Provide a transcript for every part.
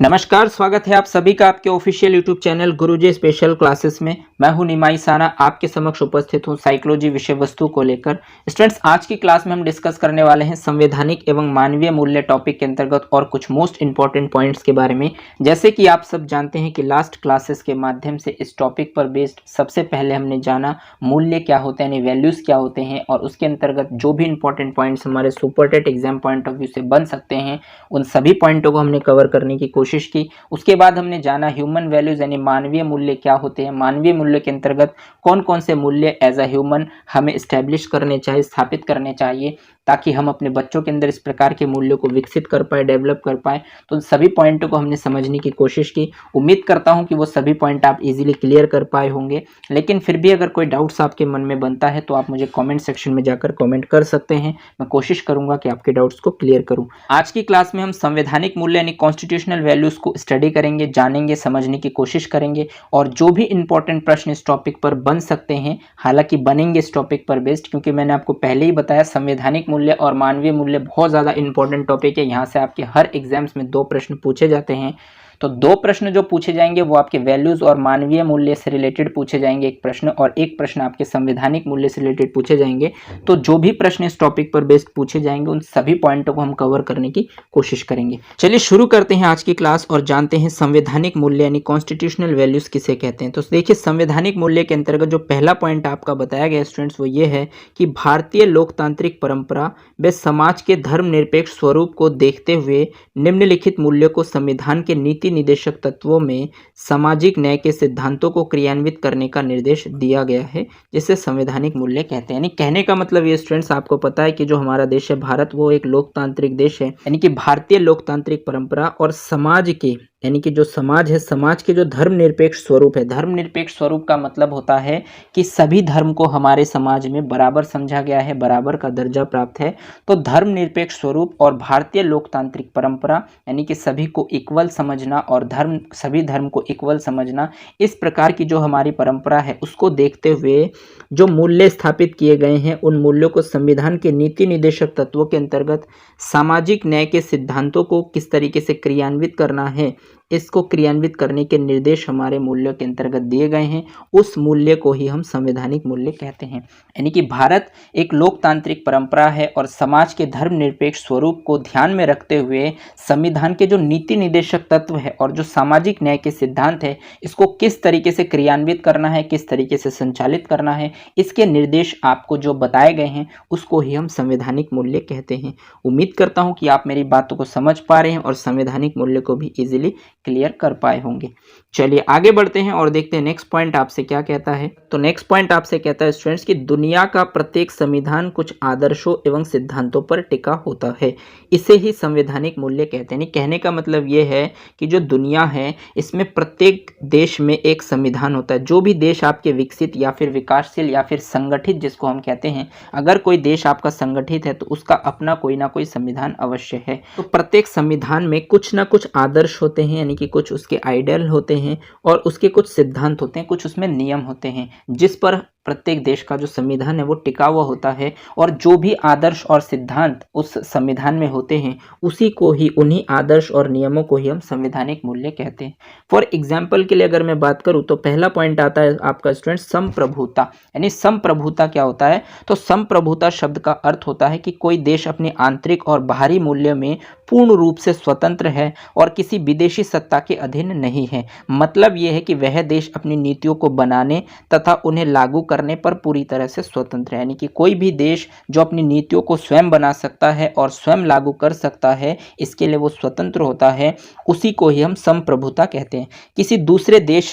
नमस्कार, स्वागत है आप सभी का आपके ऑफिशियल यूट्यूब चैनल गुरुजी स्पेशल क्लासेस में। मैं हूं निमाई साना, आपके समक्ष उपस्थित हूं साइकोलॉजी विषय वस्तु को लेकर। स्टूडेंट्स, आज की क्लास में हम डिस्कस करने वाले हैं संवैधानिक एवं मानवीय मूल्य टॉपिक के अंतर्गत और कुछ मोस्ट इंपॉर्टेंट पॉइंट्स के बारे में। जैसे कि आप सब जानते हैं कि लास्ट क्लासेस के माध्यम से इस टॉपिक पर बेस्ड सबसे पहले हमने जाना मूल्य क्या होते हैं, यानी वैल्यूज़ क्या होते हैं, और उसके अंतर्गत जो भी इंपॉर्टेंट पॉइंट्स हमारे super TET exam point of view से बन सकते हैं, उन सभी पॉइंटों को हमने कवर करने की कोशिश की। उसके बाद हमने जाना ह्यूमन वैल्यूज यानी मानवीय मूल्य क्या होते हैं, मानवीय मूल्य के अंतर्गत कौन कौन से मूल्य एज अ ह्यूमन हमें स्टैब्लिश करने चाहिए, स्थापित करने चाहिए, ताकि हम अपने बच्चों के अंदर इस प्रकार के मूल्यों को विकसित कर पाए, डेवलप कर पाए। तो सभी पॉइंटों को हमने समझने की कोशिश की। उम्मीद करता हूं कि वो सभी पॉइंट आप इजीली क्लियर कर पाए होंगे, लेकिन फिर भी अगर कोई डाउट्स आपके मन में बनता है तो आप मुझे कमेंट सेक्शन में जाकर कमेंट कर सकते हैं। मैं कोशिश करूंगा कि आपके डाउट्स को क्लियर करूं। आज की क्लास में हम संवैधानिक मूल्य यानी कॉन्स्टिट्यूशनल वैल्यूज को स्टडी करेंगे, जानेंगे, समझने की कोशिश करेंगे, और जो भी इंपॉर्टेंट प्रश्न इस टॉपिक पर बन सकते हैं, हालांकि बनेंगे इस टॉपिक पर बेस्ड, क्योंकि मैंने आपको पहले ही बताया संवैधानिक मूल्य और मानवीय मूल्य बहुत ज़्यादा इंपॉर्टेंट टॉपिक है। यहाँ से आपके हर एग्जाम्स में 2 प्रश्न पूछे जाते हैं। तो 2 प्रश्न जो पूछे जाएंगे वो आपके वैल्यूज और मानवीय मूल्य से रिलेटेड पूछे जाएंगे एक प्रश्न, और एक प्रश्न आपके संवैधानिक मूल्य से रिलेटेड पूछे जाएंगे। तो जो भी प्रश्न इस टॉपिक पर बेस्ड पूछे जाएंगे उन सभी पॉइंटों को हम कवर करने की कोशिश करेंगे। चलिए शुरू करते हैं आज की क्लास और जानते हैं संवैधानिक मूल्य यानी कॉन्स्टिट्यूशनल वैल्यूज किसे कहते हैं। तो देखिए, संवैधानिक मूल्य के अंतर्गत जो पहला पॉइंट आपका बताया गया स्टूडेंट्स वो ये है कि भारतीय लोकतांत्रिक परंपरा व समाज के धर्मनिरपेक्ष स्वरूप को देखते हुए निम्नलिखित मूल्यों को संविधान के नीति निदेशक तत्वों में सामाजिक न्याय के सिद्धांतों को क्रियान्वित करने का निर्देश दिया गया है, जिसे संवैधानिक मूल्य कहते हैं। यानी कहने का मतलब ये स्टूडेंट्स, आपको पता है कि जो हमारा देश है भारत, वो एक लोकतांत्रिक देश है। यानी कि भारतीय लोकतांत्रिक परंपरा और समाज के, यानी कि जो समाज है, समाज के जो धर्मनिरपेक्ष स्वरूप है, धर्मनिरपेक्ष स्वरूप का मतलब होता है कि सभी धर्म को हमारे समाज में बराबर समझा गया है, बराबर का दर्जा प्राप्त है। तो धर्मनिरपेक्ष स्वरूप और भारतीय लोकतांत्रिक परंपरा यानी कि सभी को इक्वल समझना और सभी धर्म को इक्वल समझना, इस प्रकार की जो हमारी परंपरा है उसको देखते हुए जो मूल्य स्थापित किए गए हैं, उन मूल्यों को संविधान के नीति निदेशक तत्वों के अंतर्गत सामाजिक न्याय के सिद्धांतों को किस तरीके से क्रियान्वित करना है, इसको क्रियान्वित करने के निर्देश हमारे मूल्यों के अंतर्गत दिए गए हैं। उस मूल्य को ही हम संवैधानिक मूल्य कहते हैं। यानी कि भारत एक लोकतांत्रिक परंपरा है और समाज के धर्मनिरपेक्ष स्वरूप को ध्यान में रखते हुए संविधान के जो नीति निदेशक तत्व है और जो सामाजिक न्याय के सिद्धांत है, इसको किस तरीके से क्रियान्वित करना है, किस तरीके से संचालित करना है, इसके निर्देश आपको जो बताए गए हैं उसको ही हम संवैधानिक मूल्य कहते हैं। उम्मीद करता हूं कि आप मेरी बातों को समझ पा रहे हैं और संवैधानिक मूल्य को भी इजीली क्लियर कर पाए होंगे। चलिए आगे बढ़ते हैं और देखते हैं नेक्स्ट पॉइंट आपसे क्या कहता है। तो नेक्स्ट पॉइंट आपसे कहता है स्टूडेंट्स कि दुनिया का प्रत्येक संविधान कुछ आदर्शों एवं सिद्धांतों पर टिका होता है, इसे ही संवैधानिक मूल्य कहते हैं। कहने का मतलब ये है कि जो दुनिया है इसमें प्रत्येक देश में एक संविधान होता है। जो भी देश आपके विकसित या फिर विकासशील या फिर संगठित जिसको हम कहते हैं, अगर कोई देश आपका संगठित है तो उसका अपना कोई ना कोई संविधान अवश्य है। तो प्रत्येक संविधान में कुछ ना कुछ आदर्श होते हैं, यानी कि कुछ उसके आइडियल होते हैं और उसके कुछ सिद्धांत होते हैं, कुछ उसमें नियम होते हैं, जिस पर प्रत्येक देश का जो संविधान है वो टिका हुआ होता है। और जो भी आदर्श और सिद्धांत उस संविधान में होते हैं, उसी को ही, उन्हीं आदर्श और नियमों को ही हम संवैधानिक मूल्य कहते हैं। फॉर एग्जाम्पल के लिए अगर मैं बात करूं तो पहला पॉइंट आता है आपका स्टूडेंट संप्रभुता। यानी संप्रभुता क्या होता है? तो संप्रभुता शब्द का अर्थ होता है कि कोई देश अपने आंतरिक और बाहरी मूल्य में पूर्ण रूप से स्वतंत्र है और किसी विदेशी सत्ता के अधीन नहीं है। मतलब यह है कि वह देश अपनी नीतियों को बनाने तथा उन्हें लागू करने पर पूरी तरह से स्वतंत्र है। यानी कि कोई भी देश जो अपनी नीतियों को स्वयं बना सकता है और स्वयं लागू कर सकता है, इसके लिए वो स्वतंत्र होता है, उसी को ही हम संप्रभुता कहते हैं। किसी दूसरे देश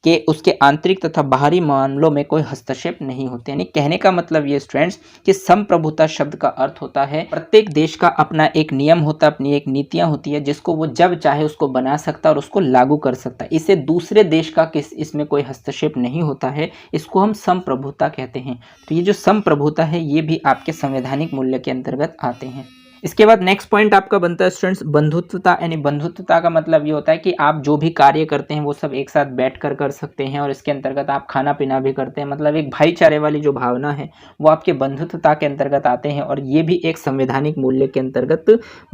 कि उसके आंतरिक तथा बाहरी मामलों में कोई हस्तक्षेप नहीं होते। यानी कहने का मतलब ये स्टूडेंट्स कि संप्रभुता शब्द का अर्थ होता है प्रत्येक देश का अपना एक नियम होता है, अपनी एक नीतियां होती है, जिसको वो जब चाहे उसको बना सकता है और उसको लागू कर सकता है। इसे दूसरे देश का इसमें कोई हस्तक्षेप नहीं होता है, इसको हम संप्रभुता कहते हैं। तो ये जो संप्रभुता है ये भी आपके संवैधानिक मूल्य के अंतर्गत आते हैं। इसके बाद नेक्स्ट पॉइंट आपका बनता है स्टूडेंट्स बंधुत्वता, यानी बंधुत्वता का मतलब ये होता है कि आप जो भी कार्य करते हैं वो सब एक साथ बैठकर कर सकते हैं, और इसके अंतर्गत आप खाना पीना भी करते हैं, मतलब एक भाईचारे वाली जो भावना है वो आपके बंधुत्वता के अंतर्गत आते हैं, और ये भी एक संवैधानिक मूल्य के अंतर्गत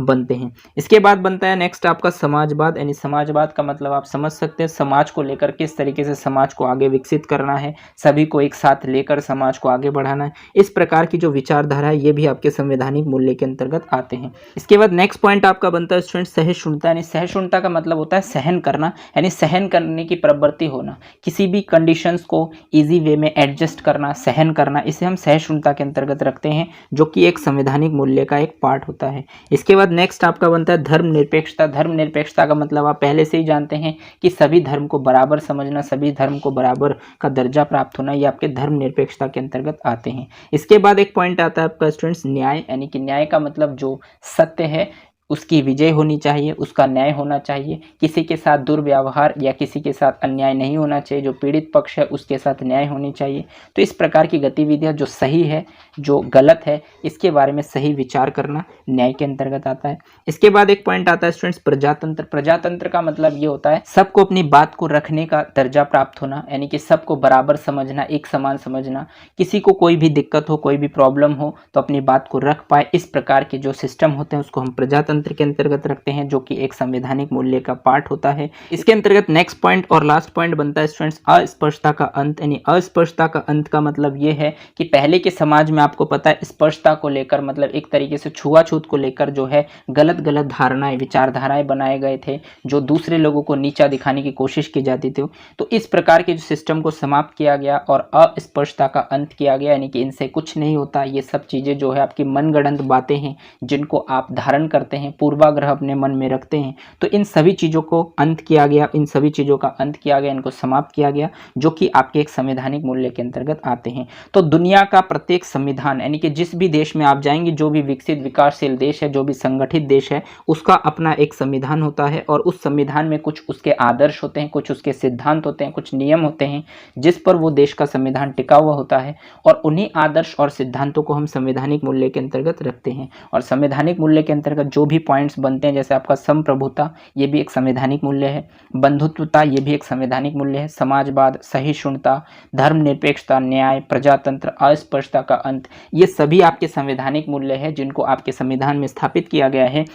बनते हैं। इसके बाद बनता है नेक्स्ट आपका समाजवाद, यानी समाजवाद का मतलब आप समझ सकते हैं समाज को लेकर किस तरीके से समाज को आगे विकसित करना है, सभी को एक साथ लेकर समाज को आगे बढ़ाना है, इस प्रकार की जो विचारधारा है ये भी आपके संवैधानिक मूल्य के अंतर्गत आते हैं। इसके बाद नेक्स्ट पॉइंट आपका बनता है स्टूडेंट सहिष्णुता, यानी सहिष्णुता का मतलब होता है सहन करना, यानी सहन करने की प्रवृत्ति होना, किसी भी कंडीशंस को इजी वे में एडजस्ट करना, सहन करना, इसे हम सहिष्णुता के अंतर्गत रखते हैं, जो कि एक संवैधानिक मूल्य का एक पार्ट होता है। इसके बाद नेक्स्ट आपका बनता है धर्मनिरपेक्षता। धर्मनिरपेक्षता का मतलब आप पहले से ही जानते हैं कि सभी धर्म को बराबर समझना, सभी धर्म को बराबर का दर्जा प्राप्त होना, ये आपके धर्मनिरपेक्षता के अंतर्गत आते हैं। इसके बाद एक पॉइंट आता है आपका स्टूडेंट्स न्याय, यानी कि न्याय का मतलब जो सत्य है उसकी विजय होनी चाहिए, उसका न्याय होना चाहिए, किसी के साथ दुर्व्यवहार या किसी के साथ अन्याय नहीं होना चाहिए, जो पीड़ित पक्ष है उसके साथ न्याय होनी चाहिए। तो इस प्रकार की गतिविधियां जो सही है जो गलत है इसके बारे में सही विचार करना न्याय के अंतर्गत आता है। इसके बाद एक पॉइंट आता है स्टूडेंट्स प्रजातंत्र। प्रजातंत्र का मतलब ये होता है सबको अपनी बात को रखने का दर्जा प्राप्त होना, यानी कि सबको बराबर समझना, एक समान समझना, किसी को कोई भी दिक्कत हो, कोई भी प्रॉब्लम हो तो अपनी बात को रख पाए, इस प्रकार के जो सिस्टम होते हैं उसको हम प्रजातंत्र के अंतर्गत रखते हैं, जो कि एक संवैधानिक मूल्य का पार्ट होता है। इसके अंतर्गत नेक्स्ट पॉइंट और लास्ट पॉइंट बनता है स्टूडेंट्स अस्पृश्यता का अंत, यानी अस्पृश्यता का अंत का मतलब ये है कि पहले के समाज में आपको पता है स्पर्शता को लेकर, मतलब एक तरीके से छुआछूत को लेकर जो है गलत गलत धारणाएं, विचारधाराएं बनाए गए थे, जो दूसरे लोगों को नीचा दिखाने की कोशिश की जाती थी। तो इस प्रकार के जो सिस्टम को समाप्त किया गया और अस्पृश्यता का अंत किया गया, यानी कि इनसे कुछ नहीं होता, ये सब चीजें जो है आपकी मनगढ़ंत बातें हैं जिनको आप धारण करते हैं, पूर्वाग्रह अपने मन में रखते हैं, तो इन सभी चीजों को अंत किया गया, इन सभी चीजों का अंत किया गया, इनको समाप्त किया गया, जो कि आपके एक संवैधानिक मूल्य के अंतर्गत आते हैं। तो दुनिया का प्रत्येक संविधान, यानी कि जिस भी देश में आप जाएंगे, जो भी विकसित विकासशील देश है, जो भी संगठित देश है, उसका अपना एक संविधान होता है, और उस संविधान में कुछ उसके आदर्श होते हैं, कुछ उसके सिद्धांत होते हैं, कुछ नियम होते हैं जिस पर वो देश का संविधान टिका हुआ होता है, और उन्हीं आदर्श और सिद्धांतों को हम संवैधानिक मूल्य के अंतर्गत रखते हैं। और संवैधानिक मूल्य के अंतर्गत जो भी पॉइंट्स बनते हैं, जैसे आपका संप्रभुता, ये भी एक संवैधानिक मूल्य है, बंधुत्वता ये भी एक संवैधानिक मूल्य है, समाजवाद, सहिष्णुता, धर्मनिरपेक्षता, न्याय, प्रजातंत्र, अस्पृश्यता का अंत, ये सभी आपके संवैधानिक मूल्य है जिनको आपके संविधान में स्थापित किया गया है,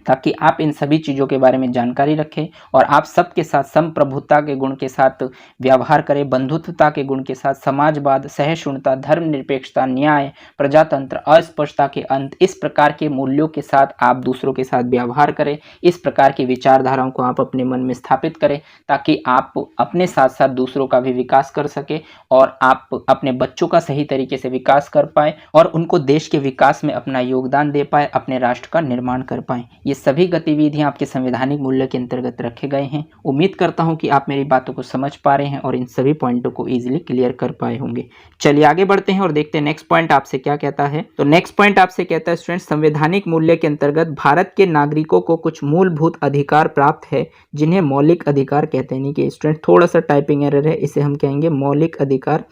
ताकि आप इन सभी चीज़ों के बारे में जानकारी रखें और आप सबके साथ संप्रभुता के गुण के साथ व्यवहार करें, बंधुत्वता के गुण के साथ, समाजवाद, सहिष्णुता, धर्मनिरपेक्षता, न्याय, प्रजातंत्र, अस्पृश्यता के अंत, इस प्रकार के मूल्यों के साथ आप दूसरों के साथ व्यवहार करें, इस प्रकार की विचारधाराओं को आप अपने मन में स्थापित करें, ताकि आप अपने साथ साथ दूसरों का भी विकास कर सके और आप अपने बच्चों का सही तरीके से विकास कर पाए और उनको देश के विकास में अपना योगदान दे पाए, अपने राष्ट्र का निर्माण कर पाए। ये सभी गतिविधियां आपके संवैधानिक मूल्य के अंतर्गत रखे गए हैं। उम्मीद करता हूं कि आप मेरी बातों को समझ पा रहे हैं और इन सभी पॉइंटों को इजीली क्लियर कर पाए होंगे। चलिए आगे बढ़ते हैं और देखते हैं नेक्स्ट पॉइंट आपसे क्या कहता है। तो नेक्स्ट पॉइंट आपसे कहता है स्टूडेंट, संवैधानिक मूल्य के अंतर्गत भारत के नागरिकों को कुछ मूलभूत अधिकार प्राप्त है जिन्हें मौलिक अधिकार कहते हैं। कि स्टूडेंट थोड़ा सा टाइपिंग एरर है, इसे हम कहेंगे मौलिक अधिकार।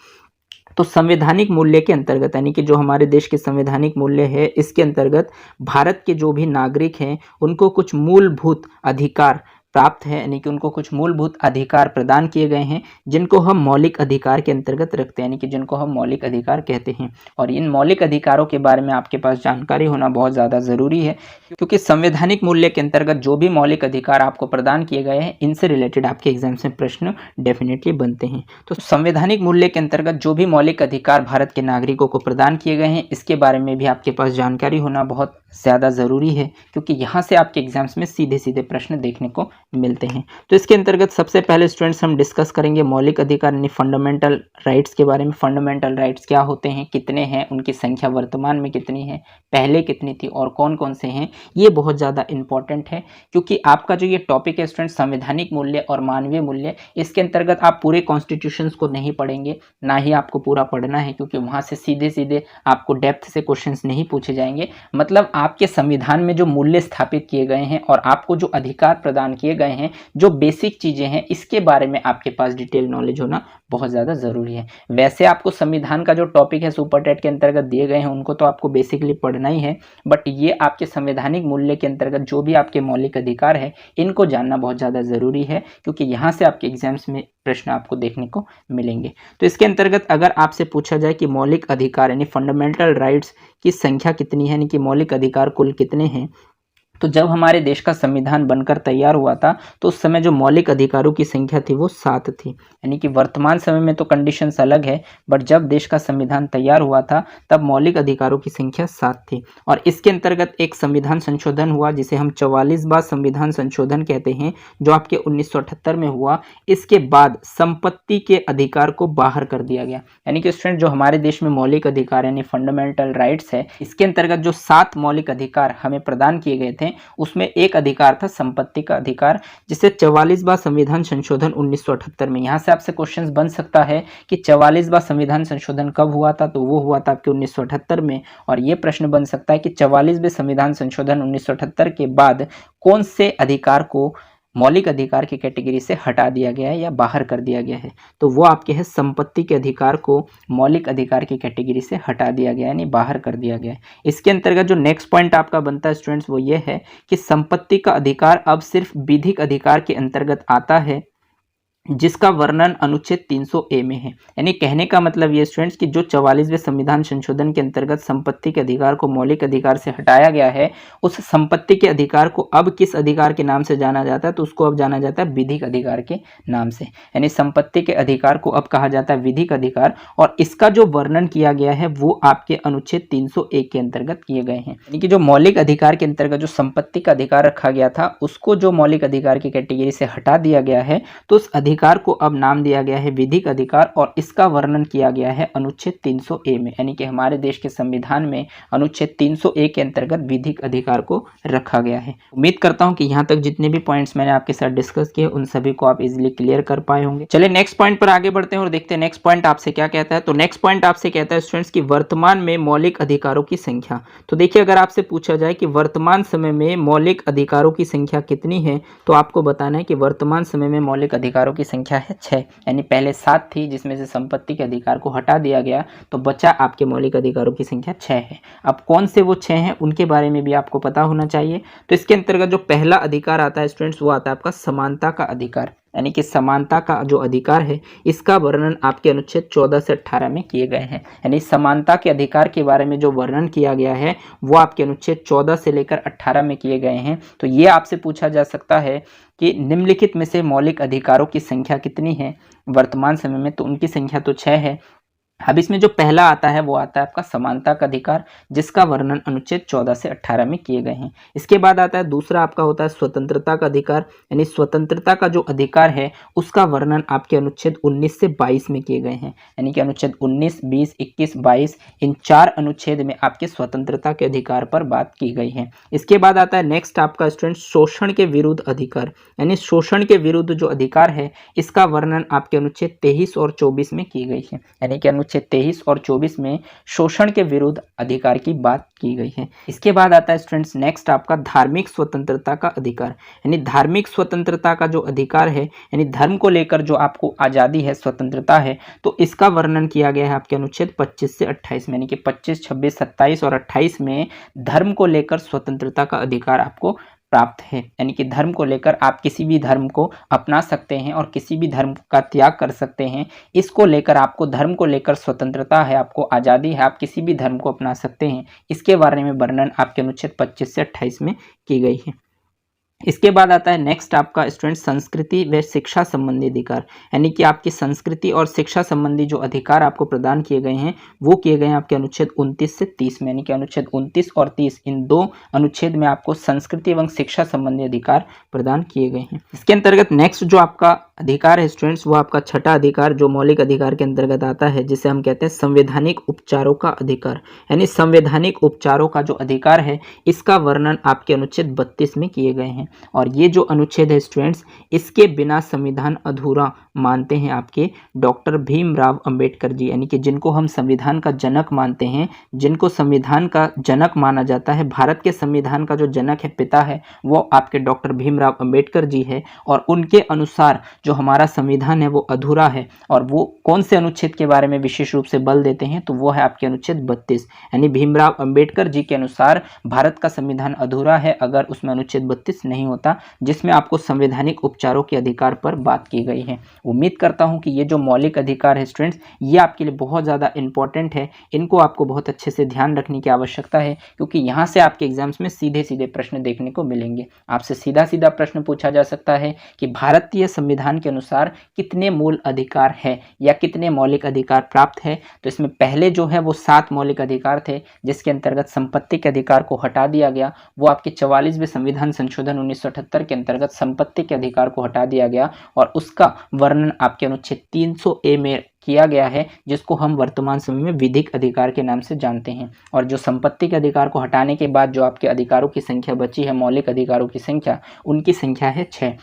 तो संवैधानिक मूल्य के अंतर्गत, यानी कि जो हमारे देश के संवैधानिक मूल्य है, इसके अंतर्गत भारत के जो भी नागरिक हैं उनको कुछ मूलभूत अधिकार प्राप्त है, यानी कि उनको कुछ मूलभूत अधिकार प्रदान किए गए हैं जिनको हम मौलिक अधिकार के अंतर्गत रखते हैं, यानी कि जिनको हम मौलिक अधिकार कहते हैं। और इन मौलिक अधिकारों के बारे में आपके पास जानकारी होना बहुत ज़्यादा ज़रूरी है, क्योंकि संवैधानिक मूल्य के अंतर्गत जो भी मौलिक अधिकार आपको प्रदान किए गए हैं, इनसे रिलेटेड आपके एग्जाम्स में प्रश्न डेफिनेटली बनते हैं। तो संवैधानिक मूल्य के अंतर्गत जो भी मौलिक अधिकार भारत के नागरिकों को प्रदान किए गए हैं, इसके बारे में भी आपके पास जानकारी होना बहुत ज़्यादा ज़रूरी है, क्योंकि यहाँ से आपके एग्जाम्स में सीधे सीधे प्रश्न देखने को मिलते हैं। तो इसके अंतर्गत सबसे पहले स्टूडेंट्स हम डिस्कस करेंगे मौलिक अधिकार यानी फंडामेंटल राइट्स के बारे में। फंडामेंटल राइट्स क्या होते हैं, कितने हैं, उनकी संख्या वर्तमान में कितनी है, पहले कितनी थी और कौन कौन से हैं, ये बहुत ज़्यादा इंपॉर्टेंट है। क्योंकि आपका जो ये टॉपिक है स्टूडेंट संवैधानिक मूल्य और मानवीय मूल्य, इसके अंतर्गत आप पूरे कॉन्स्टिट्यूशंस को नहीं पढ़ेंगे, ना ही आपको पूरा पढ़ना है, क्योंकि वहाँ से सीधे सीधे आपको डेप्थ से क्वेश्चंस नहीं पूछे जाएंगे। मतलब आपके संविधान में जो मूल्य स्थापित किए गए हैं और आपको जो अधिकार प्रदान किए गए हैं, जो बेसिक चीज़ें हैं इसके बारे में आपके पास डिटेल नॉलेज होना बहुत ज़्यादा ज़रूरी है। वैसे आपको संविधान का जो टॉपिक है सुपर टेट के अंतर्गत दिए गए हैं उनको तो आपको बेसिकली पढ़ना ही है, बट ये आपके संवैधानिक मूल्य के अंतर्गत जो भी आपके मौलिक अधिकार है इनको जानना बहुत ज़्यादा ज़रूरी है, क्योंकि यहाँ से आपके एग्जाम्स में प्रश्न आपको देखने को मिलेंगे। तो इसके अंतर्गत अगर आपसे पूछा जाए कि मौलिक अधिकार यानी फंडामेंटल राइट्स की संख्या कितनी है, यानी कि मौलिक अधिकार कुल कितने हैं, तो जब हमारे देश का संविधान बनकर तैयार हुआ था तो उस समय जो मौलिक अधिकारों की संख्या थी वो 7 थी। यानी कि वर्तमान समय में तो कंडीशंस अलग है, बट जब देश का संविधान तैयार हुआ था तब मौलिक अधिकारों की संख्या 7 थी। और इसके अंतर्गत एक संविधान संशोधन हुआ जिसे हम 44वां संविधान संशोधन कहते हैं, जो आपके 1978 में हुआ। इसके बाद संपत्ति के अधिकार को बाहर कर दिया गया। यानी कि स्टूडेंट जो हमारे देश में मौलिक अधिकार यानी फंडामेंटल राइट्स है, इसके अंतर्गत जो 7 मौलिक अधिकार हमें प्रदान किए गए थे उसमें एक अधिकार था संपत्ति का अधिकार, जिसे 44वां संविधान संशोधन 1978 में। यहां से आपसे क्वेश्चंस बन सकता है कि 44वां संविधान संशोधन कब हुआ था, तो वो हुआ था आपके 1978 में। और ये प्रश्न बन सकता है कि 44वें संविधान संशोधन 1978 के बाद कौन से अधिकार को मौलिक अधिकार की कैटेगरी से हटा दिया गया है या बाहर कर दिया गया है, तो वो आपके है संपत्ति के अधिकार को मौलिक अधिकार की कैटेगरी से हटा दिया गया है, यानी बाहर कर दिया गया है। इसके अंतर्गत जो नेक्स्ट पॉइंट आपका बनता है स्टूडेंट्स वो ये है कि संपत्ति का अधिकार अब सिर्फ विधिक अधिकार के अंतर्गत आता है जिसका वर्णन अनुच्छेद 300A में है। यानी कहने का मतलब ये स्टूडेंट्स कि जो 44वें संविधान संशोधन के अंतर्गत संपत्ति के अधिकार को मौलिक अधिकार से हटाया गया है, उस संपत्ति के अधिकार को अब किस अधिकार के नाम से जाना जाता है, तो उसको अब जाना जाता है विधिक अधिकार के नाम से। यानी संपत्ति के अधिकार को अब कहा जाता है विधिक अधिकार, और इसका जो वर्णन किया गया है वो आपके अनुच्छेद 300A के अंतर्गत किए गए हैं। यानी कि जो मौलिक अधिकार के अंतर्गत जो संपत्ति का अधिकार रखा गया था उसको जो मौलिक अधिकार की कैटेगरी से हटा दिया गया है, तो उस अधिकार को अब नाम दिया गया है विधिक अधिकार, और इसका वर्णन किया गया है अनुच्छेद 300A में। यानी कि हमारे देश के संविधान में अनुच्छेद 300A के अंतर्गत विधिक अधिकार को रखा गया है। उम्मीद करता हूं कि यहां तक जितने भी पॉइंट्स मैंने आपके साथ डिस्कस किए उन सभी को आप इजीली क्लियर कर पाए होंगे। चलिए नेक्स्ट पॉइंट पर आगे बढ़ते हैं और देखते हैं नेक्स्ट पॉइंट आपसे क्या कहता है। तो नेक्स्ट पॉइंट आपसे कहता है स्टूडेंट्स की वर्तमान में मौलिक अधिकारों की संख्या। तो देखिए अगर आपसे पूछा जाए कि वर्तमान समय में मौलिक अधिकारों की संख्या कितनी है, तो आपको बताना है कि वर्तमान समय में मौलिक अधिकारों की संख्या है 6। यानी पहले 7 थी जिसमें से संपत्ति के अधिकार को हटा दिया गया, तो बचा आपके मौलिक अधिकारों की संख्या 6 है। अब कौन से वो 6 हैं उनके बारे में भी आपको पता होना चाहिए। तो इसके अंतर्गत जो पहला अधिकार आता है स्टूडेंट्स वो आता है आपका समानता का अधिकार। यानी कि समानता का जो अधिकार है इसका वर्णन आपके अनुच्छेद 14 से 18 में किए गए हैं। यानी समानता के अधिकार के बारे में जो वर्णन किया गया है वो आपके अनुच्छेद 14 से लेकर 18 में किए गए हैं। तो ये आपसे पूछा जा सकता है कि निम्नलिखित में से मौलिक अधिकारों की संख्या कितनी है वर्तमान समय में, तो उनकी संख्या तो 6 है। अब इसमें जो पहला आता है वो आता है आपका समानता का अधिकार, जिसका वर्णन अनुच्छेद 14 से 18 में किए गए हैं। इसके बाद आता है दूसरा आपका होता है स्वतंत्रता का अधिकार। यानी स्वतंत्रता का जो अधिकार है उसका वर्णन आपके अनुच्छेद 19 से 22 में किए गए हैं। यानी कि अनुच्छेद 19, 20, 21, 22 इन 4 अनुच्छेद में आपके स्वतंत्रता के अधिकार पर बात की गई है। इसके बाद आता है नेक्स्ट आपका स्टूडेंट शोषण के विरुद्ध अधिकार। यानी शोषण के विरुद्ध जो अधिकार है इसका वर्णन आपके अनुच्छेद 23 और 24 में की गई है। यानी कि अनुच्छेद 23 और 24 में शोषण के विरुद्ध अधिकार की बात की गई है। इसके बाद आता है स्टूडेंट्स नेक्स्ट आपका धार्मिक स्वतंत्रता का अधिकार। यानी धार्मिक स्वतंत्रता का जो अधिकार है, यानी धर्म को लेकर जो आपको आज़ादी है, स्वतंत्रता है, तो इसका वर्णन किया गया है आपके अनुच्छेद 25 से 28 में। यानी कि 25, 26, 27 और 28 में धर्म को लेकर स्वतंत्रता का अधिकार आपको प्राप्त है। यानी कि धर्म को लेकर आप किसी भी धर्म को अपना सकते हैं और किसी भी धर्म का त्याग कर सकते हैं। इसको लेकर आपको धर्म को लेकर स्वतंत्रता है, आपको आज़ादी है, आप किसी भी धर्म को अपना सकते हैं। इसके बारे में वर्णन आपके अनुच्छेद 25 से 28 में की गई है। इसके बाद आता है नेक्स्ट आपका स्टूडेंट संस्कृति व शिक्षा संबंधी अधिकार। यानी कि आपकी संस्कृति और शिक्षा संबंधी जो अधिकार आपको प्रदान किए गए हैं वो किए गए हैं आपके अनुच्छेद 29 से 30 में। यानी कि अनुच्छेद 29 और 30 इन 2 अनुच्छेद में आपको संस्कृति एवं शिक्षा संबंधी अधिकार प्रदान किए गए हैं। इसके अंतर्गत नेक्स्ट जो आपका अधिकार है स्टूडेंट्स वो आपका छठा अधिकार जो मौलिक अधिकार के अंतर्गत आता है, जिसे हम कहते हैं संवैधानिक उपचारों का अधिकार। यानी संवैधानिक उपचारों का जो अधिकार है इसका वर्णन आपके अनुच्छेद 32 में किए गए हैं। और ये जो अनुच्छेद है स्टूडेंट्स, इसके बिना संविधान अधूरा मानते हैं आपके डॉक्टर भीमराव अंबेडकर जी, यानी कि जिनको हम संविधान का जनक मानते हैं, जिनको संविधान का जनक माना जाता है, भारत के संविधान का जो जनक है, पिता है, वो आपके डॉक्टर भीमराव अंबेडकर जी है। और उनके अनुसार जो हमारा संविधान है वो अधूरा है। और वो कौन से अनुच्छेद के बारे में विशेष रूप से बल देते हैं, तो वो है आपके अनुच्छेद 32। यानी भीमराव अंबेडकर जी के अनुसार भारत का संविधान अधूरा है अगर उसमें अनुच्छेद 32 नहीं होता, जिसमें आपको संवैधानिक उपचारों के अधिकार पर बात की गई है। उम्मीद करता हूं कि ये जो मौलिक अधिकार है स्टूडेंट्स, ये आपके लिए बहुत ज़्यादा इंपॉर्टेंट है। इनको आपको बहुत अच्छे से ध्यान रखने की आवश्यकता है, क्योंकि यहाँ से आपके एग्जाम्स में सीधे सीधे प्रश्न देखने को मिलेंगे। आपसे सीधा सीधा प्रश्न पूछा जा सकता है कि भारतीय संविधान के अनुसार कितने मूल अधिकार है या कितने मौलिक अधिकार प्राप्त है। तो इसमें पहले जो है वो 7 मौलिक अधिकार थे, जिसके अंतर्गत संपत्ति के अधिकार को हटा दिया गया। वो आपके 44वें संविधान संशोधन 1978 के अंतर्गत संपत्ति के अधिकार को हटा दिया गया और उसका वर्णन आपके अनुच्छेद 300A में किया गया है, जिसको हम वर्तमान समय में विधिक अधिकार के नाम से जानते हैं। और जो संपत्ति के अधिकार को हटाने के बाद जो आपके अधिकारों की संख्या बची है, मौलिक अधिकारों की संख्या, उनकी संख्या है 6।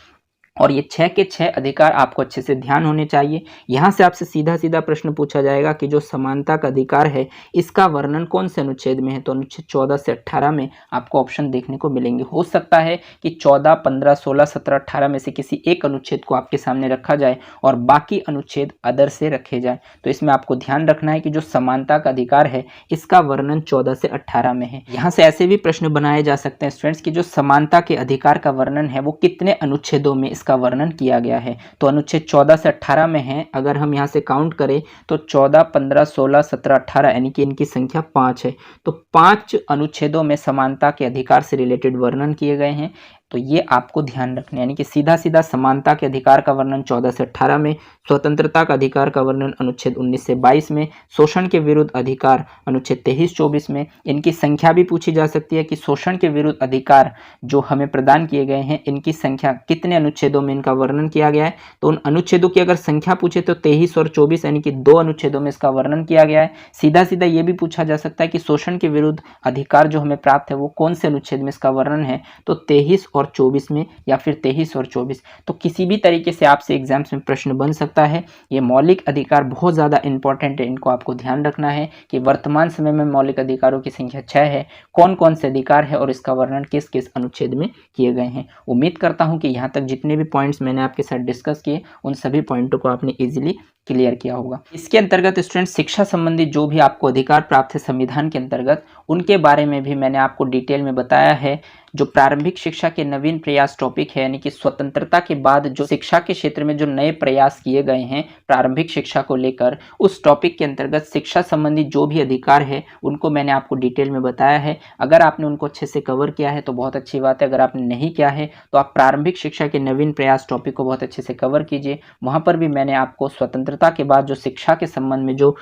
और ये 6 के 6 अधिकार आपको अच्छे से ध्यान होने चाहिए। यहाँ से आपसे सीधा सीधा प्रश्न पूछा जाएगा कि जो समानता का अधिकार है इसका वर्णन कौन से अनुच्छेद में है, तो अनुच्छेद 14 से 18 में आपको ऑप्शन देखने को मिलेंगे। हो सकता है कि 14, 15, 16, 17, 18 में से किसी एक अनुच्छेद को आपके सामने रखा जाए और बाकी अनुच्छेद अदर से रखे जाए। तो इसमें आपको ध्यान रखना है कि जो समानता का अधिकार है इसका वर्णन 14 से 18 में है। यहाँ से ऐसे भी प्रश्न बनाए जा सकते हैं स्टूडेंट्स कि जो समानता के अधिकार का वर्णन है वो कितने अनुच्छेदों में का वर्णन किया गया है। तो अनुच्छेद 14 से 18 में है। अगर हम यहाँ से काउंट करें तो 14, 15, 16, 17, 18 यानी कि इनकी संख्या 5 है। तो 5 अनुच्छेदों में समानता के अधिकार से रिलेटेड वर्णन किए गए हैं। तो ये आपको ध्यान रखना है, यानी कि सीधा सीधा समानता के अधिकार का वर्णन 14 से 18 में, स्वतंत्रता का अधिकार का वर्णन अनुच्छेद 19 से 22 में, शोषण के विरुद्ध अधिकार अनुच्छेद 23-24 में। इनकी संख्या भी पूछी जा सकती है कि शोषण के विरुद्ध अधिकार जो हमें प्रदान किए गए हैं इनकी संख्या कितने अनुच्छेदों में इनका वर्णन किया गया है। तो उन अनुच्छेदों की अगर संख्या पूछे तो 23 और 24 यानी कि 2 अनुच्छेदों में इसका वर्णन किया गया है। सीधा सीधा ये भी पूछा जा सकता है कि शोषण के विरुद्ध अधिकार जो हमें प्राप्त है वो कौन से अनुच्छेद में इसका वर्णन है, तो 23 और 24 में या फिर 23 और 24। तो किसी भी तरीके से आपसे एग्जाम्स में प्रश्न बन सकता है। ये मौलिक अधिकार बहुत ज़्यादा इंपॉर्टेंट है, इनको आपको ध्यान रखना है कि वर्तमान समय में मौलिक अधिकारों की संख्या 6 है, कौन कौन से अधिकार है और इसका वर्णन किस किस अनुच्छेद में किए गए हैं। उम्मीद करता हूं कि यहाँ तक जितने भी पॉइंट्स मैंने आपके साथ डिस्कस किए उन सभी पॉइंटों को आपने इजीली क्लियर किया होगा। इसके अंतर्गत स्टूडेंट शिक्षा संबंधी जो भी आपको अधिकार प्राप्त है संविधान के अंतर्गत, उनके बारे में भी मैंने आपको डिटेल में बताया है। जो प्रारंभिक शिक्षा के नवीन प्रयास टॉपिक है, यानी कि स्वतंत्रता के बाद जो शिक्षा के क्षेत्र में जो नए प्रयास किए गए हैं प्रारंभिक शिक्षा को लेकर, उस टॉपिक के अंतर्गत शिक्षा संबंधी जो भी अधिकार है उनको मैंने आपको डिटेल में बताया है। अगर आपने उनको अच्छे से कवर किया है तो बहुत अच्छी बात है। अगर आपने नहीं किया है तो आप प्रारंभिक शिक्षा के नवीन प्रयास टॉपिक को बहुत अच्छे से कवर कीजिए। वहाँ पर भी मैंने आपको स्वतंत्रता के बाद जो शिक्षा के संबंध में जो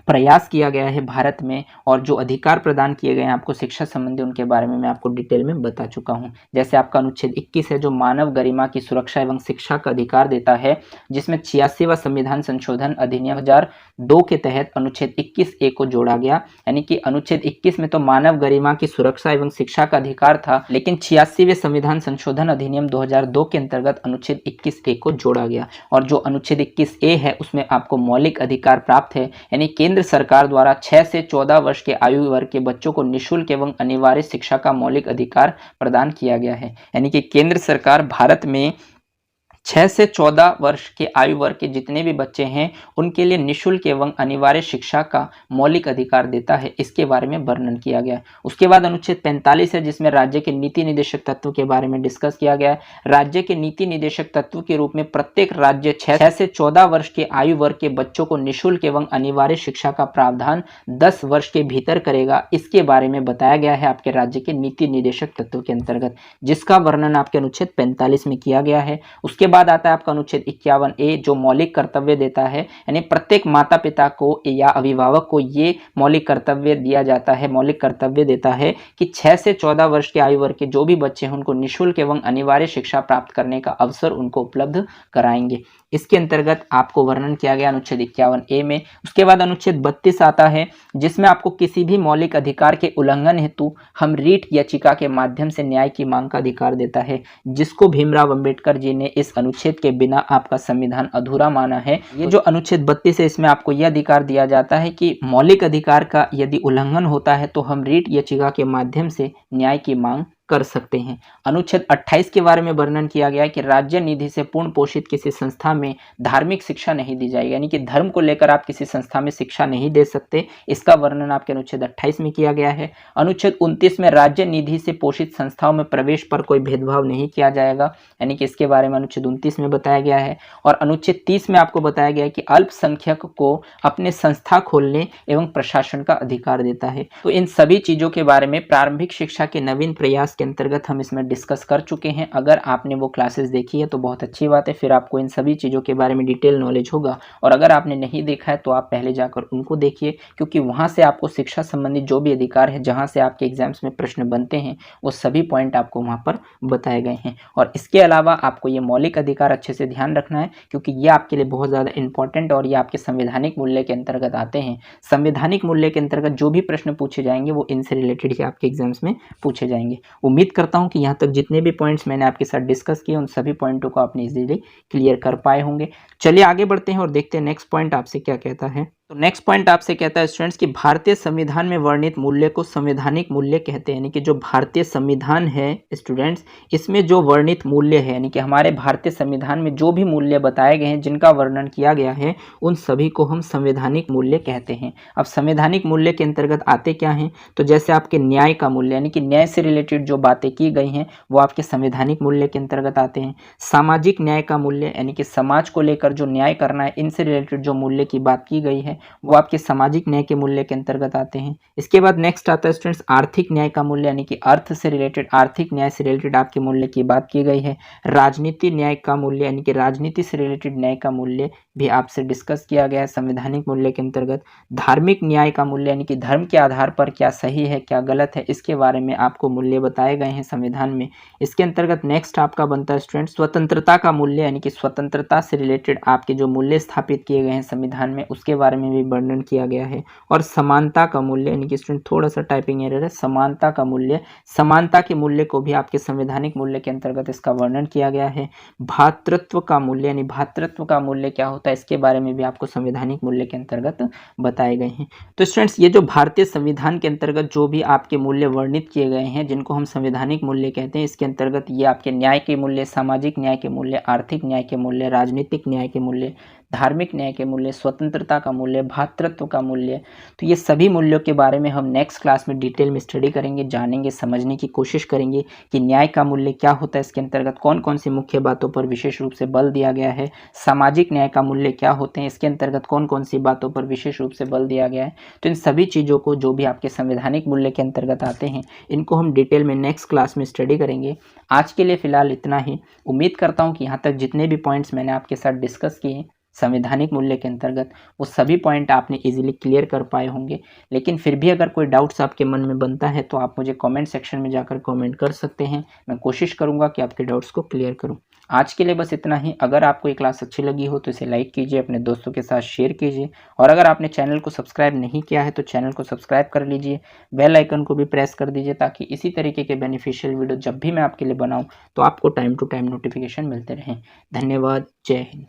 प्रयास किया गया है भारत में और जो अधिकार प्रदान किए गए हैं आपको शिक्षा संबंधी, उनके बारे में मैं आपको डिटेल में बता चुका हूं। जैसे आपका अनुच्छेद 21 है जो मानव गरिमा की सुरक्षा एवं शिक्षा का अधिकार देता है, जिसमें 86वां संविधान संशोधन अधिनियम 2002 के तहत अनुच्छेद 21A को जोड़ा गया। यानी कि अनुच्छेद 21 में तो मानव गरिमा की सुरक्षा एवं शिक्षा का अधिकार था, लेकिन 86वें संविधान संशोधन अधिनियम 2002 के अंतर्गत अनुच्छेद 21A को जोड़ा गया। और जो अनुच्छेद 21A है उसमें आपको मौलिक अधिकार प्राप्त है, यानी केंद्र सरकार द्वारा 6 से 14 वर्ष के आयु वर्ग के बच्चों को निःशुल्क एवं अनिवार्य शिक्षा का मौलिक अधिकार प्रदान किया गया है। यानी कि केंद्र सरकार भारत में 6 से 14 वर्ष के आयु वर्ग के जितने भी बच्चे हैं उनके लिए निःशुल्क एवं अनिवार्य शिक्षा का मौलिक अधिकार देता है, इसके बारे में वर्णन किया गया है। उसके बाद अनुच्छेद 45 है जिसमें राज्य के नीति निदेशक तत्व के बारे में डिस्कस किया गया है। राज्य के नीति निदेशक तत्व के रूप में प्रत्येक राज्य 6 से 14 वर्ष के आयु वर्ग के बच्चों को निःशुल्क एवं अनिवार्य शिक्षा का प्रावधान 10 वर्ष के भीतर करेगा, इसके बारे में बताया गया है आपके राज्य के नीति निदेशक तत्व के अंतर्गत, जिसका वर्णन आपके अनुच्छेद 45 में किया गया है। उसके बाद आता है आपका अनुच्छेद 51A जो मौलिक कर्तव्य देता है, यानी प्रत्येक माता पिता को या अभिभावक को ये मौलिक कर्तव्य दिया जाता है, मौलिक कर्तव्य देता है कि 6 से 14 वर्ष के आयु वर्ग के जो भी बच्चे हैं उनको निःशुल्क एवं अनिवार्य शिक्षा प्राप्त करने का अवसर उनको उपलब्ध कराएंगे। इसके अंतर्गत आपको वर्णन किया गया अनुच्छेद 51A में। उसके बाद अनुच्छेद 32 आता है जिसमें आपको किसी भी मौलिक अधिकार के उल्लंघन हेतु हम रीट याचिका के माध्यम से न्याय की मांग का अधिकार देता है, जिसको भीमराव अंबेडकर जी ने इस अनुच्छेद के बिना आपका संविधान अधूरा माना है। ये जो अनुच्छेद 32 है इसमें आपको यह अधिकार दिया जाता है कि मौलिक अधिकार का यदि उल्लंघन होता है तो हम रीट याचिका के माध्यम से न्याय की मांग कर सकते हैं। अनुच्छेद 28 के बारे में वर्णन किया गया है कि राज्य निधि से पूर्ण पोषित किसी संस्था में धार्मिक शिक्षा नहीं दी जाएगी, यानी कि धर्म को लेकर आप किसी संस्था में शिक्षा नहीं दे सकते। इसका वर्णन आपके अनुच्छेद 28 में किया गया है। अनुच्छेद 29 में राज्य निधि से पोषित संस्थाओं में प्रवेश पर कोई भेदभाव नहीं किया जाएगा, यानी कि इसके बारे में अनुच्छेद 29 में बताया गया है। और अनुच्छेद 30 में आपको बताया गया है कि अल्पसंख्यक को अपने संस्था खोलने एवं प्रशासन का अधिकार देता है। तो इन सभी चीजों के बारे में प्रारंभिक शिक्षा के नवीन प्रयास के अंतर्गत हम इसमें डिस्कस कर चुके हैं। अगर आपने वो क्लासेस देखी है तो बहुत अच्छी बात है, फिर आपको इन सभी चीज़ों के बारे में डिटेल नॉलेज होगा। और अगर आपने नहीं देखा है तो आप पहले जाकर उनको देखिए, क्योंकि वहाँ से आपको शिक्षा संबंधी जो भी अधिकार है, जहाँ से आपके एग्जाम्स में प्रश्न बनते हैं, वो सभी पॉइंट आपको वहाँ पर बताए गए हैं। और इसके अलावा आपको ये मौलिक अधिकार अच्छे से ध्यान रखना है, क्योंकि ये आपके लिए बहुत ज़्यादा इंपॉर्टेंट और ये आपके संवैधानिक मूल्य के अंतर्गत आते हैं। संवैधानिक मूल्य के अंतर्गत जो भी प्रश्न पूछे जाएंगे वो इनसे रिलेटेड ही आपके एग्जाम्स में पूछे जाएंगे। उम्मीद करता हूं कि यहाँ तक जितने भी पॉइंट्स मैंने आपके साथ डिस्कस किए उन सभी पॉइंटों को आपने इजीली क्लियर कर पाए होंगे। चलिए आगे बढ़ते हैं और देखते हैं नेक्स्ट पॉइंट आपसे क्या कहता है। तो नेक्स्ट पॉइंट आपसे कहता है स्टूडेंट्स कि भारतीय संविधान में वर्णित मूल्य को संवैधानिक मूल्य कहते हैं, यानी कि जो भारतीय संविधान है स्टूडेंट्स, इसमें जो वर्णित मूल्य है, यानी कि हमारे भारतीय संविधान में जो भी मूल्य बताए गए हैं, जिनका वर्णन किया गया है, उन सभी को हम संवैधानिक मूल्य कहते हैं। अब संवैधानिक मूल्य के अंतर्गत आते क्या हैं, तो जैसे आपके न्याय का मूल्य, यानी कि न्याय से रिलेटेड जो बातें की गई हैं वो आपके संवैधानिक मूल्य के अंतर्गत आते हैं। सामाजिक न्याय का मूल्य, यानी कि समाज को लेकर जो न्याय करना है, इनसे रिलेटेड जो मूल्य की बात की गई है वो आपके सामाजिक न्याय के मूल्य के अंतर्गत आते हैं। इसके बाद नेक्स्ट आता है स्टूडेंट्स आर्थिक न्याय का मूल्य, यानी कि अर्थ से रिलेटेड, आर्थिक न्याय से रिलेटेड आपके मूल्य की बात की गई है। राजनीति न्याय का मूल्य, यानी कि राजनीति से रिलेटेड न्याय का मूल्य भी आपसे डिस्कस किया गया है संवैधानिक मूल्य के अंतर्गत। धार्मिक न्याय का मूल्य, यानी कि धर्म के आधार पर क्या सही है क्या गलत है, इसके बारे में आपको मूल्य बताए गए हैं संविधान में। इसके अंतर्गत नेक्स्ट आपका बनता है स्टूडेंट स्वतंत्रता का मूल्य, यानी कि स्वतंत्रता से रिलेटेड आपके जो मूल्य स्थापित किए गए हैं संविधान में, उसके बारे में भी वर्णन किया गया है। और समानता का मूल्य, यानी कि स्टूडेंट थोड़ा सा टाइपिंग एरर है, समानता का मूल्य, समानता के मूल्य को भी आपके संवैधानिक मूल्य के अंतर्गत इसका वर्णन किया गया है। भातृत्व का मूल्य, यानी भातृत्व का मूल्य क्या होता है, इसके बारे में भी आपको संवैधानिक मूल्य के अंतर्गत बताए गए हैं। तो स्टूडेंट्स ये जो भारतीय संविधान के अंतर्गत जो भी आपके मूल्य वर्णित किए गए हैं, जिनको हम संवैधानिक मूल्य कहते हैं, इसके अंतर्गत ये आपके न्याय के मूल्य, सामाजिक न्याय के मूल्य, आर्थिक न्याय के मूल्य, राजनीतिक न्याय के मूल्य, धार्मिक न्याय के मूल्य, स्वतंत्रता का मूल्य, भातृत्व का मूल्य, तो ये सभी मूल्यों के बारे में हम नेक्स्ट क्लास में डिटेल में स्टडी करेंगे, जानेंगे, समझने की कोशिश करेंगे कि न्याय का मूल्य क्या होता है, इसके अंतर्गत कौन कौन सी मुख्य बातों पर विशेष रूप से बल दिया गया है, सामाजिक न्याय का मूल्य क्या होते हैं, इसके अंतर्गत कौन कौन सी बातों पर विशेष रूप से बल दिया गया है। तो इन सभी चीज़ों को जो भी आपके संवैधानिक मूल्य के अंतर्गत आते हैं, इनको हम डिटेल में नेक्स्ट क्लास में स्टडी करेंगे। आज के लिए फिलहाल इतना ही। उम्मीद करता हूँ कि यहाँ तक जितने भी पॉइंट्स मैंने आपके साथ डिस्कस किए संवैधानिक मूल्य के अंतर्गत, वो सभी पॉइंट आपने इजीली क्लियर कर पाए होंगे। लेकिन फिर भी अगर कोई डाउट्स आपके मन में बनता है तो आप मुझे कमेंट सेक्शन में जाकर कमेंट कर सकते हैं। मैं कोशिश करूंगा कि आपके डाउट्स को क्लियर करूं। आज के लिए बस इतना ही। अगर आपको ये क्लास अच्छी लगी हो तो इसे लाइक कीजिए, अपने दोस्तों के साथ शेयर कीजिए, और अगर आपने चैनल को सब्सक्राइब नहीं किया है तो चैनल को सब्सक्राइब कर लीजिए, बेल आइकन को भी प्रेस कर दीजिए, ताकि इसी तरीके के बेनिफिशियल वीडियो जब भी मैं आपके लिए बनाऊँ तो आपको टाइम टू टाइम नोटिफिकेशन मिलते रहें। धन्यवाद। जय हिंद।